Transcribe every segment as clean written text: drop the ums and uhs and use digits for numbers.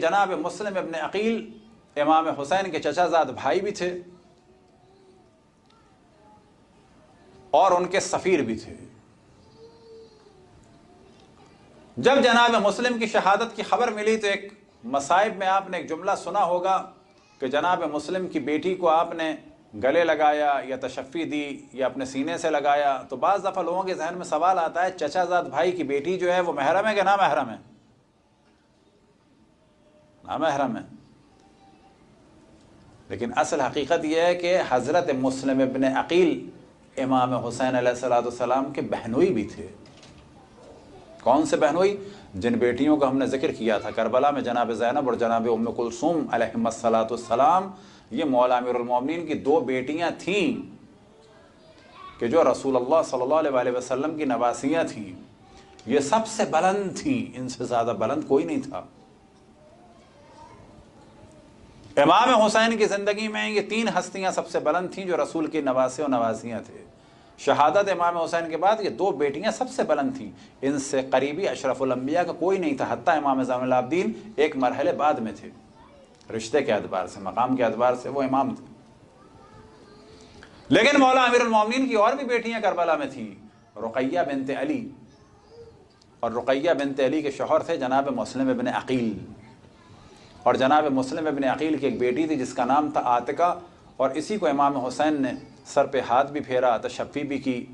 جناب مسلم ابن عقیل امام حسین کے چچا زاد بھائی بھی تھے اور ان کے سفیر بھی تھے۔ جب جناب مسلم کی شہادت کی خبر ملی تو ایک مصائب میں آپ نے ایک جملہ سنا ہوگا کہ جناب مسلم کی بیٹی کو آپ نے گلے لگایا یا تشفی دی یا اپنے سینے سے لگایا، تو بعض دفعہ لوگوں کے ذہن میں سوال آتا ہے چچا زاد بھائی کی بیٹی جو ہے وہ محرم ہے کہ نا محرم ہے؟ نا محرم ہے۔ لیکن اصل حقیقت یہ ہے کہ حضرت مسلم ابن عقیل امام حسین علیہ السلام کے بہنوئی بھی تھے۔ کون سے بہنوئی؟ جن بیٹیوں کا ہم نے ذکر کیا تھا کربلا میں، جناب زینب اور جناب ام کلثوم علیہم السلام، یہ مولا امیر المومنین کی دو بیٹیاں تھیں کہ جو رسول اللہ صلی اللہ علیہ وسلم کی نواسیاں تھیں۔ یہ سب سے بلند تھیں، ان سے زیادہ بلند کوئی نہیں تھا۔ امام حسین کی زندگی میں یہ تین ہستیاں سب سے بلند تھیں جو رسول کی نواسے و نوازیاں تھے۔ شہادت امام حسین کے بعد یہ دو بیٹیاں سب سے بلند تھیں، ان سے قریبی اشرف الانبیاء کا کوئی نہیں تھا، حتیٰ امام زین العابدین ایک مرحلے بعد میں تھے، رشتے کے اعتبار سے، مقام کے اعتبار سے وہ امام تھے۔ لیکن مولا امیر المومنین کی اور بھی بیٹیاں کربلا میں تھیں، رقیہ بنت علی، اور رقیہ بنت علی کے شوہر تھے جناب مسلم ابن عقیل، اور جناب مسلم ابن عقیل کی ایک بیٹی تھی جس کا نام تھا عاتقہ، اور اسی کو امام حسین نے سر پہ ہاتھ بھی پھیرا، تشفی بھی کی۔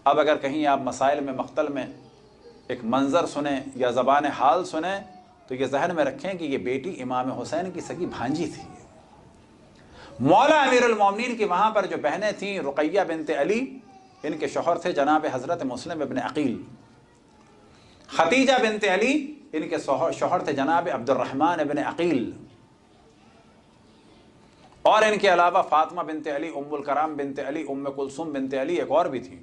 اب اگر کہیں آپ مسائل میں مقتل میں ایک منظر سنیں یا زبان حال سنیں تو یہ ذہن میں رکھیں کہ یہ بیٹی امام حسین کی سگی بھانجی تھی۔ مولا امیر المومنین کی وہاں پر جو بہنیں تھیں، رقیہ بنت علی، ان کے شوہر تھے جناب حضرت مسلم ابن عقیل۔ ختیجہ بنت علی، ان کے شوہر تھے جناب عبد الرحمن ابن عقیل، اور ان کے علاوہ فاطمہ بنت علی، ام الکرام بنت علی، ام کلثوم بنت علی ایک اور بھی تھی۔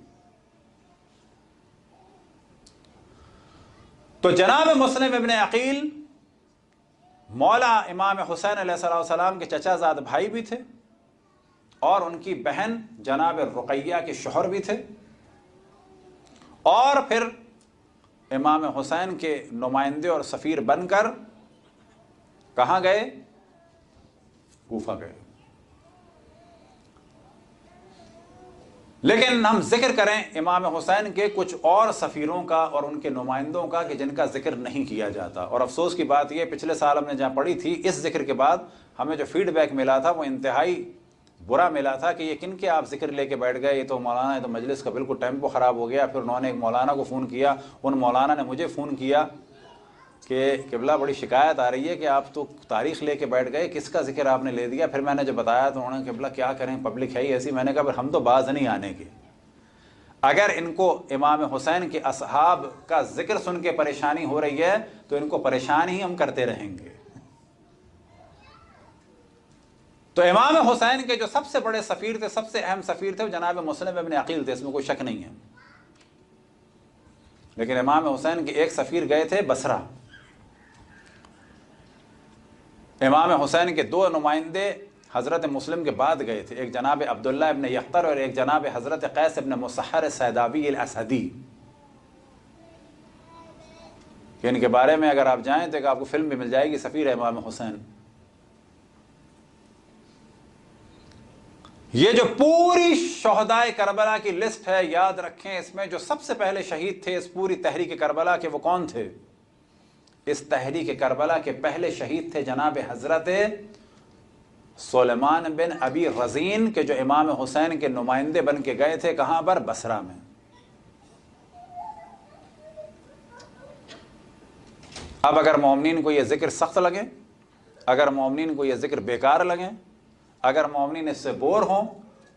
تو جناب مسلم ابن عقیل مولا امام حسین علیہ السلام کے چچا زاد بھائی بھی تھے، اور ان کی بہن جناب رقیہ کے شوہر بھی تھے، اور پھر امام حسین کے نمائندے اور سفیر بن کر کہاں گئے؟ کوفہ گئے۔ لیکن ہم ذکر کریں امام حسین کے کچھ اور سفیروں کا اور ان کے نمائندوں کا کہ جن کا ذکر نہیں کیا جاتا، اور افسوس کی بات یہ پچھلے سال ہم نے جہاں پڑھی تھی اس ذکر کے بعد ہمیں جو فیڈ بیک ملا تھا وہ انتہائی برا ملا تھا کہ یہ کن کے آپ ذکر لے کے بیٹھ گئے، یہ تو مولانا ہے، تو مجلس کا بالکل ٹیمپو خراب ہو گیا۔ پھر انہوں نے ایک مولانا کو فون کیا، ان مولانا نے مجھے فون کیا کہ قبلہ بڑی شکایت آ رہی ہے کہ آپ تو تاریخ لے کے بیٹھ گئے، کس کا ذکر آپ نے لے دیا۔ پھر میں نے جو بتایا تو انہوں نے قبلہ کیا کریں، پبلک ہے ہی ایسی۔ میں نے کہا پھر ہم تو باز نہیں آنے کے، اگر ان کو امام حسین کے اصحاب کا ذکر سن کے پریشانی ہو رہی ہے تو ان کو پریشان ہی ہم کرتے رہیں گے۔ تو امام حسین کے جو سب سے بڑے سفیر تھے، سب سے اہم سفیر تھے، وہ جناب مسلم ابن عقیل تھے، اس میں کوئی شک نہیں ہے۔ لیکن امام حسین کے ایک سفیر گئے تھے بصرہ۔ امام حسین کے دو نمائندے حضرت مسلم کے بعد گئے تھے، ایک جناب عبداللہ ابن یختر اور ایک جناب حضرت قیس ابن مسحر سیداوی الاسدی، کہ ان کے بارے میں اگر آپ جائیں تو آپ کو فلم بھی مل جائے گی، سفیر امام حسین۔ یہ جو پوری شہدائے کربلا کی لسٹ ہے، یاد رکھیں اس میں جو سب سے پہلے شہید تھے اس پوری تحریک کربلا کے وہ کون تھے؟ اس تحریک کربلا کے پہلے شہید تھے جناب حضرت سلیمان بن ابی رزین، کے جو امام حسین کے نمائندے بن کے گئے تھے کہاں پر؟ بصرہ میں۔ اب اگر مومنین کو یہ ذکر سخت لگے، اگر مومنین کو یہ ذکر بیکار لگے، اگر مومنین اس سے بور ہوں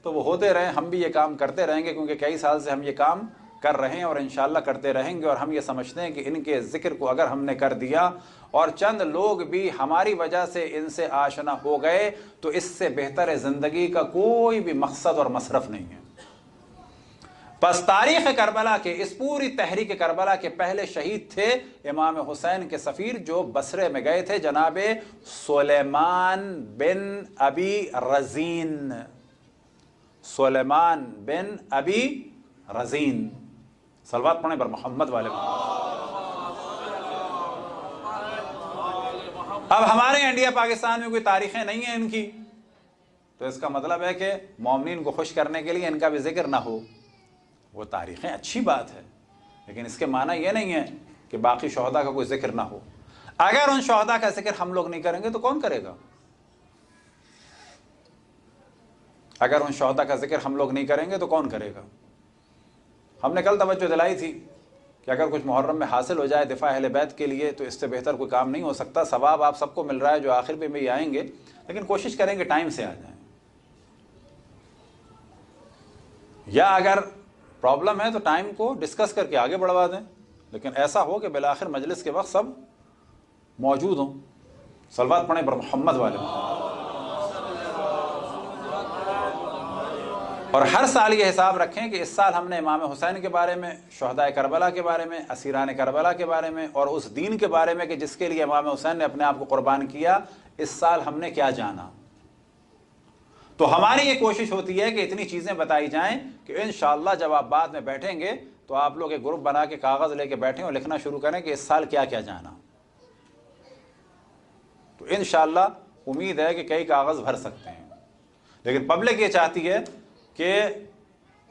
تو وہ ہوتے رہیں، ہم بھی یہ کام کرتے رہیں گے، کیونکہ کئی سال سے ہم یہ کام کر رہے ہیں اور انشاءاللہ کرتے رہیں گے، اور ہم یہ سمجھتے ہیں کہ ان کے ذکر کو اگر ہم نے کر دیا اور چند لوگ بھی ہماری وجہ سے ان سے آشنا ہو گئے تو اس سے بہتر زندگی کا کوئی بھی مقصد اور مصرف نہیں ہے۔ بس تاریخ کربلا کے اس پوری تحریک کربلا کے پہلے شہید تھے امام حسین کے سفیر جو بصرے میں گئے تھے، جناب سلیمان بن ابی رزین۔ سلیمان بن ابی رزین، صلوات پڑھیں پر محمد والے محمد۔ اب ہمارے انڈیا پاکستان میں کوئی تاریخیں نہیں ہیں ان کی، تو اس کا مطلب ہے کہ مومنین کو خوش کرنے کے لیے ان کا بھی ذکر نہ ہو۔ وہ تاریخیں اچھی بات ہے، لیکن اس کے معنی یہ نہیں ہے کہ باقی شہداء کا کوئی ذکر نہ ہو۔ اگر ان شہداء کا ذکر ہم لوگ نہیں کریں گے تو کون کرے گا؟ اگر ان شہداء کا ذکر ہم لوگ نہیں کریں گے تو کون کرے گا؟ ہم نے کل توجہ دلائی تھی کہ اگر کچھ محرم میں حاصل ہو جائے دفاع اہل بیت کے لیے تو اس سے بہتر کوئی کام نہیں ہو سکتا۔ ثواب آپ سب کو مل رہا ہے جو آخر میں بھی آئیں گے، لیکن کوشش کریں کہ ٹائم سے آ جائیں، یا اگر پرابلم ہے تو ٹائم کو ڈسکس کر کے آگے بڑھوا دیں، لیکن ایسا ہو کہ بالآخر مجلس کے وقت سب موجود ہوں۔ صلوات پڑھیں پر محمد والے۔ اور ہر سال یہ حساب رکھیں کہ اس سال ہم نے امام حسین کے بارے میں، شہداء کربلا کے بارے میں، اسیران کربلا کے بارے میں، اور اس دین کے بارے میں کہ جس کے لیے امام حسین نے اپنے آپ کو قربان کیا، اس سال ہم نے کیا جانا۔ تو ہماری یہ کوشش ہوتی ہے کہ اتنی چیزیں بتائی جائیں کہ انشاءاللہ جب آپ بعد میں بیٹھیں گے تو آپ لوگ ایک گروپ بنا کے کاغذ لے کے بیٹھیں اور لکھنا شروع کریں کہ اس سال کیا کیا جانا۔ تو انشاءاللہ امید ہے کہ کئی کاغذ بھر سکتے ہیں، لیکن پبلک یہ چاہتی ہے کہ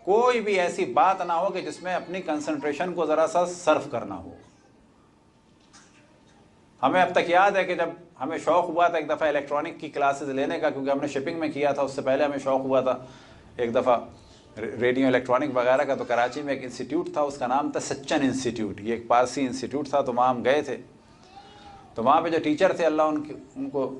کوئی بھی ایسی بات نہ ہو کہ جس میں اپنی کنسنٹریشن کو ذرا سا صرف کرنا ہو۔ ہمیں اب تک یاد ہے کہ جب ہمیں شوق ہوا تھا ایک دفعہ الیکٹرانک کی کلاسز لینے کا، کیونکہ ہم نے شپنگ میں کیا تھا، اس سے پہلے ہمیں شوق ہوا تھا ایک دفعہ ریڈیو الیکٹرانک وغیرہ کا، تو کراچی میں ایک انسٹیٹیوٹ تھا، اس کا نام تھا سچن انسٹیٹیوٹ، یہ ایک پارسی انسٹیٹیوٹ تھا، تو وہاں ہم گئے تھے۔ تو وہاں پہ جو ٹیچر تھے، اللہ ان کو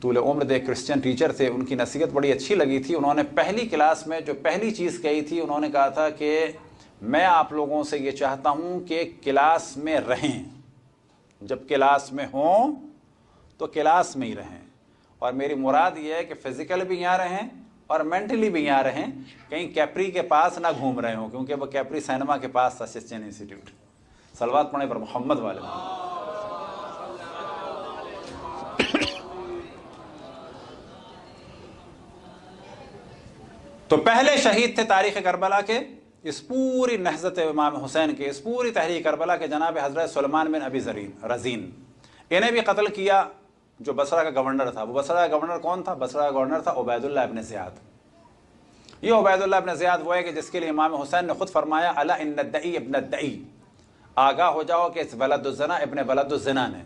طول عمر دے، کرسچن ٹیچر تھے، ان کی نصیحت بڑی اچھی لگی تھی۔ انہوں نے پہلی کلاس میں جو پہلی چیز کہی تھی، انہوں نے کہا تھا کہ میں آپ لوگوں سے یہ چاہتا ہوں کہ کلاس میں رہیں، جب کلاس میں ہوں تو کلاس میں ہی رہیں، اور میری مراد یہ ہے کہ فزیکل بھی یہاں رہیں اور مینٹلی بھی یہاں رہیں، کہیں کیپری کے پاس نہ گھوم رہے ہوں، کیونکہ وہ کیپری سینما کے پاس تھا سچن انسٹیٹیوٹ۔ صلوات پڑھیں پر محمد والے۔ تو پہلے شہید تھے تاریخ کربلا کے، اس پوری نہضت امام حسین کے، اس پوری تحریک کربلا کے، جناب حضرت سلیمان بن ابی رزین۔ انہیں بھی قتل کیا جو بصرہ کا گورنر تھا۔ وہ بصرہ کا گورنر کون تھا؟ بصرہ کا گورنر تھا عبید اللہ ابن زیاد۔ یہ عبید اللہ ابن زیاد وہ ہے کہ جس کے لیے امام حسین نے خود فرمایا الا ان الدعی ابن الدعی، آگاہ ہو جاؤ کہ اس ولد الزنا ابن ولد الزنا نے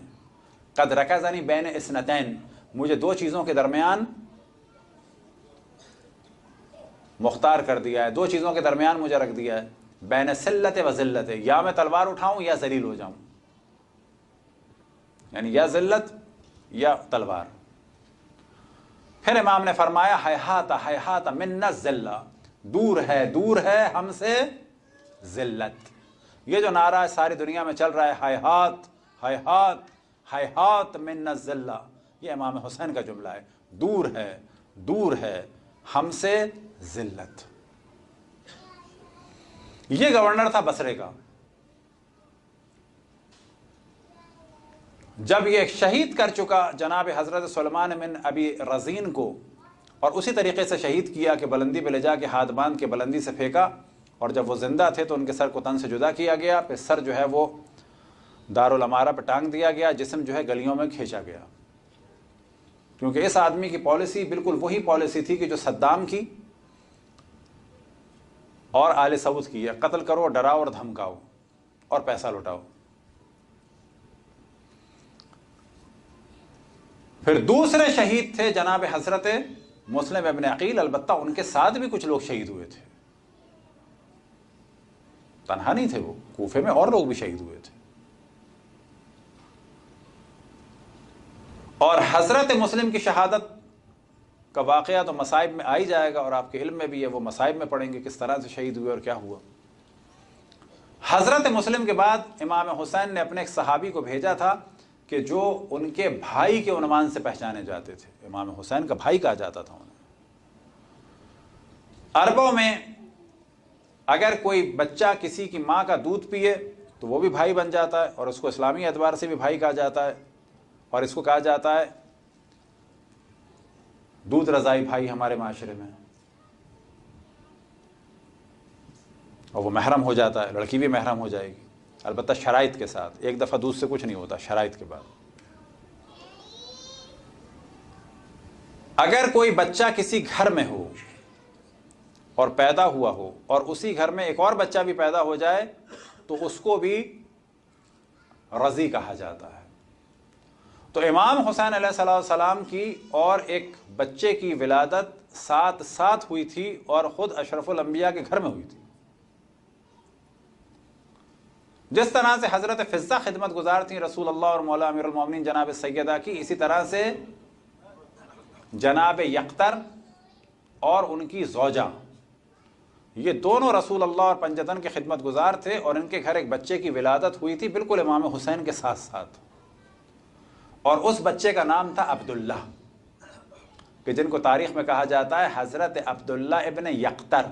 قد رکزنی بین اثنتین، مجھے دو چیزوں کے درمیان مختار کر دیا ہے، دو چیزوں کے درمیان مجھے رکھ دیا ہے، بین سلت و ذلت، یا میں تلوار اٹھاؤں یا ذلیل ہو جاؤں، یعنی یا ذلت یا تلوار۔ پھر امام نے فرمایا ہیہات منا الذلہ، دور ہے ہم سے ذلت۔ یہ جو نعرہ ساری دنیا میں چل رہا ہے، ہیہات منا الذلہ، یہ امام حسین کا جملہ ہے، دور ہے ہم سے ذلت۔ یہ گورنر تھا بصرے کا۔ جب یہ شہید کر چکا جناب حضرت سلیمان بن ابی رزین کو، اور اسی طریقے سے شہید کیا کہ بلندی پہ لے جا کے ہاتھ باندھ کے بلندی سے پھینکا، اور جب وہ زندہ تھے تو ان کے سر کو تن سے جدا کیا گیا، پھر سر جو ہے وہ دارالامارہ پہ ٹانگ دیا گیا، جسم جو ہے گلیوں میں کھینچا گیا، کیونکہ اس آدمی کی پالیسی بالکل وہی پالیسی تھی کہ جو صدام کی اور آل سعود کی ہے، قتل کرو، ڈراؤ اور دھمکاؤ اور پیسہ لوٹاؤ۔ پھر دوسرے شہید تھے جناب حضرت مسلم ابن عقیل، البتہ ان کے ساتھ بھی کچھ لوگ شہید ہوئے تھے، تنہا نہیں تھے وہ، کوفے میں اور لوگ بھی شہید ہوئے تھے۔ اور حضرت مسلم کی شہادت کا واقعہ تو مصائب میں آ ہی جائے گا، اور آپ کے علم میں بھی ہے، وہ مصائب میں پڑھیں گے کس طرح سے شہید ہوئے اور کیا ہوا۔ حضرت مسلم کے بعد امام حسین نے اپنے ایک صحابی کو بھیجا تھا کہ جو ان کے بھائی کے عنوان سے پہچانے جاتے تھے، امام حسین کا بھائی کہا جاتا تھا انہیں۔ عربوں میں اگر کوئی بچہ کسی کی ماں کا دودھ پیے تو وہ بھی بھائی بن جاتا ہے، اور اس کو اسلامی اعتبار سے بھی بھائی کہا جاتا ہے، اور اس کو کہا جاتا ہے دودھ رضائی بھائی ہمارے معاشرے میں، اور وہ محرم ہو جاتا ہے، لڑکی بھی محرم ہو جائے گی، البتہ شرائط کے ساتھ، ایک دفعہ دودھ سے کچھ نہیں ہوتا، شرائط کے بعد۔ اگر کوئی بچہ کسی گھر میں ہو اور پیدا ہوا ہو اور اسی گھر میں ایک اور بچہ بھی پیدا ہو جائے تو اس کو بھی رضی کہا جاتا ہے۔ تو امام حسین علیہ السلام کی اور ایک بچے کی ولادت ساتھ ساتھ ہوئی تھی اور خود اشرف الانبیاء کے گھر میں ہوئی تھی۔ جس طرح سے حضرت فضہ خدمت گزار تھیں رسول اللہ اور مولا امیر المومنین جناب سیدہ کی، اسی طرح سے جناب یقطر اور ان کی زوجہ، یہ دونوں رسول اللہ اور پنجتن کے خدمت گزار تھے، اور ان کے گھر ایک بچے کی ولادت ہوئی تھی بالکل امام حسین کے ساتھ ساتھ، اور اس بچے کا نام تھا عبداللہ، کہ جن کو تاریخ میں کہا جاتا ہے حضرت عبداللہ ابن یقطر،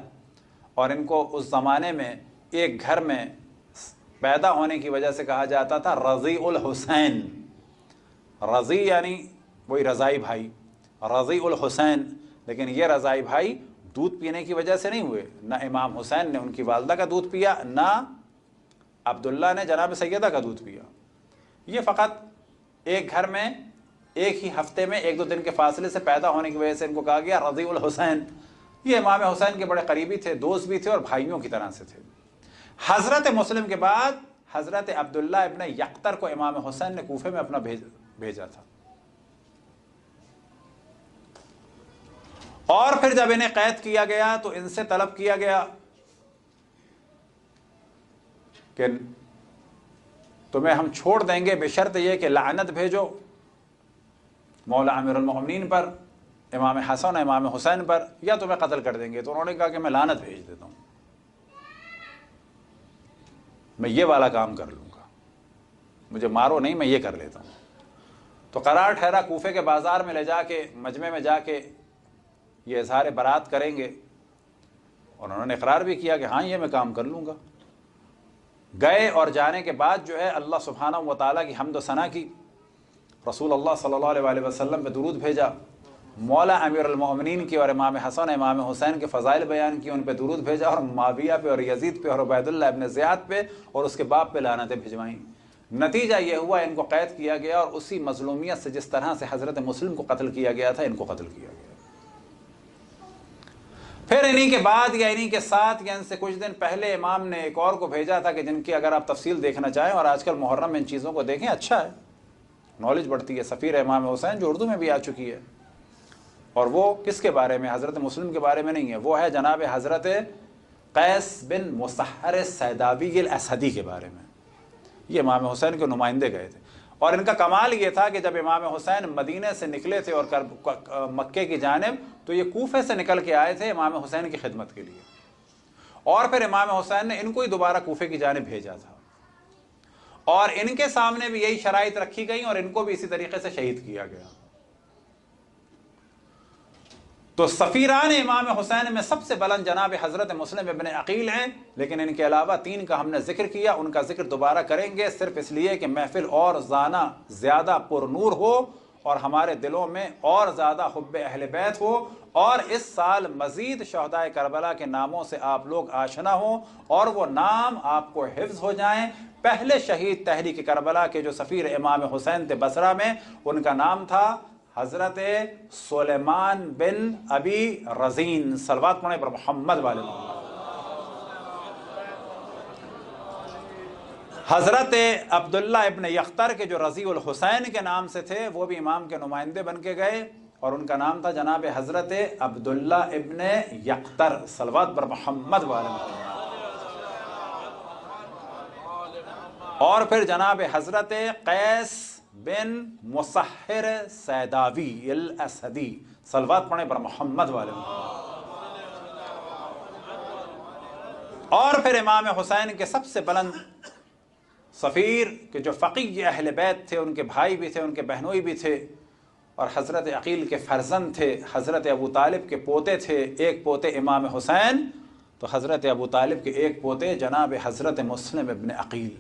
اور ان کو اس زمانے میں ایک گھر میں پیدا ہونے کی وجہ سے کہا جاتا تھا رضی الحسین۔ رضی یعنی وہی رضائی بھائی، رضی الحسین، لیکن یہ رضائی بھائی دودھ پینے کی وجہ سے نہیں ہوئے، نہ امام حسین نے ان کی والدہ کا دودھ پیا، نہ عبداللہ نے جناب سیدہ کا دودھ پیا، یہ فقط ایک گھر میں ایک ہی ہفتے میں ایک دو دن کے فاصلے سے پیدا ہونے کی وجہ سے ان کو کہا گیا رضی الحسین۔ یہ امام حسین کے بڑے قریبی تھے، دوست بھی تھے اور بھائیوں کی طرح سے تھے۔ حضرت مسلم کے بعد حضرت عبداللہ ابن یقطر کو امام حسین نے کوفے میں اپنا بھیجا تھا، اور پھر جب انہیں قید کیا گیا تو ان سے طلب کیا گیا کہ تمہیں ہم چھوڑ دیں گے بشرط یہ کہ لعنت بھیجو مولا امیر المومنین پر، امام حسن امام حسین پر، یا تمہیں قتل کر دیں گے۔ تو انہوں نے کہا کہ میں لعنت بھیج دیتا ہوں، میں یہ والا کام کر لوں گا، مجھے مارو نہیں، میں یہ کر لیتا ہوں۔ تو قرار ٹھہرا کوفے کے بازار میں لے جا کے، مجمع میں جا کے یہ اظہار برات کریں گے، اور انہوں نے اقرار بھی کیا کہ ہاں یہ میں کام کر لوں گا۔ گئے اور جانے کے بعد جو ہے اللہ سبحانہ و تعالیٰ کی حمد و ثنا کی، رسول اللہ صلی اللہ علیہ وسلم پہ درود بھیجا، مولا امیر المومنین کی اور امام حسن امام حسین کے فضائل بیان کی، ان پہ درود بھیجا، اور معاویہ پہ اور یزید پہ اور عبید اللہ ابن زیاد پہ اور اس کے باپ پہ لعنتیں بھجوائیں۔ نتیجہ یہ ہوا ان کو قید کیا گیا، اور اسی مظلومیت سے جس طرح سے حضرت مسلم کو قتل کیا گیا تھا ان کو قتل کیا گیا۔ پھر انہی کے بعد یا انہی کے ساتھ یا ان سے کچھ دن پہلے امام نے ایک اور کو بھیجا تھا کہ جن کی اگر آپ تفصیل دیکھنا چاہیں، اور آج کل محرم میں ان چیزوں کو دیکھیں، اچھا ہے، نالج بڑھتی ہے، سفیر امام حسین جو اردو میں بھی آ چکی ہے، اور وہ کس کے بارے میں؟ حضرت مسلم کے بارے میں نہیں ہے، وہ ہے جناب حضرت قیس بن مسحر سیداوی الاسدی کے بارے میں۔ یہ امام حسین کے نمائندے گئے تھے، اور ان کا کمال یہ تھا کہ جب امام حسین مدینے سے نکلے تھے اور مکے کی جانب، تو یہ کوفے سے نکل کے آئے تھے امام حسین کی خدمت کے لیے، اور پھر امام حسین نے ان کو ہی دوبارہ کوفے کی جانب بھیجا تھا، اور ان کے سامنے بھی یہی شرائط رکھی گئی اور ان کو بھی اسی طریقے سے شہید کیا گیا۔ تو سفیران امام حسین میں سب سے بلند جناب حضرت مسلم ابن عقیل ہیں، لیکن ان کے علاوہ تین کا ہم نے ذکر کیا، ان کا ذکر دوبارہ کریں گے صرف اس لیے کہ محفل اور زیادہ پر نور ہو، اور ہمارے دلوں میں اور زیادہ حب اہل بیت ہو، اور اس سال مزید شہدائے کربلا کے ناموں سے آپ لوگ آشنا ہوں، اور وہ نام آپ کو حفظ ہو جائیں۔ پہلے شہید تحریک کربلا کے جو سفیر امام حسین تھے بصرہ میں، ان کا نام تھا حضرت سلیمان بن ابی رزین، صلوات پڑھیں پر محمد والے محمد۔ حضرت عبداللہ ابن یقطر کے جو رضی الحسین کے نام سے تھے، وہ بھی امام کے نمائندے بن کے گئے، اور ان کا نام تھا جناب حضرت عبداللہ ابن یقطر، صلوات پر محمد والے محمد۔ اور پھر جناب حضرت قیس بن مسحر سیداوی الاسدی، صلوات پڑھیں پر محمد والے محمد۔ اور پھر امام حسین کے سب سے بلند سفیر کہ جو فقیہ اہل بیت تھے، ان کے بھائی بھی تھے، ان کے بہنوئی بھی تھے، اور حضرت عقیل کے فرزند تھے، حضرت ابو طالب کے پوتے تھے، ایک پوتے امام حسین، تو حضرت ابو طالب کے ایک پوتے جناب حضرت مسلم ابن عقیل۔